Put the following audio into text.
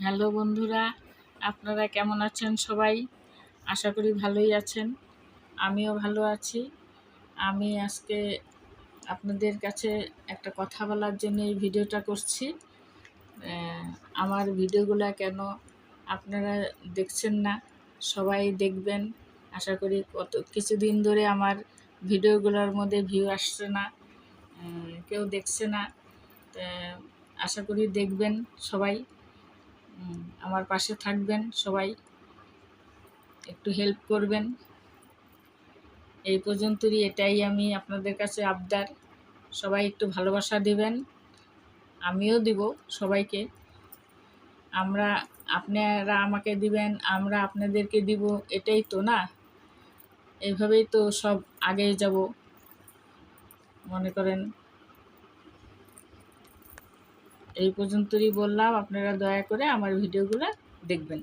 Hello বন্ধুরা, আপনারা কেমন আছেন সবাই? আশা করি ভালোই আছেন। আমিও ভালো আছি। আমি আজকে আপনাদের কাছে একটা কথা বলার জন্য এই ভিডিওটা করছি। আমার ভিডিওগুলা কেন আপনারা দেখছেন না? সবাই দেখবেন। আশা করি কিছুদিন ধরে আমার ভিডিওগুলোর মধ্যে ভিউ আসছে না, কেউ দেখছে না। আশা করি দেখবেন সবাই। আমার পাশে থাকবেন সবাই, একটু হেল্প করবেন। এই পর্যন্তই, এটাই আমি আপনাদের কাছে আবদার। সবাই একটু ভালোবাসা দিবেন, আমিও দিব সবাইকে। আপনারা আমাকে দিবেন, আমরা আপনাদেরকে দিব, এটাই তো না? এইভাবেই তো সব আগে যাব মনে করেন। এই পর্যন্তই বললাম, আপনারা দয়া করে আমার ভিডিওগুলো দেখবেন।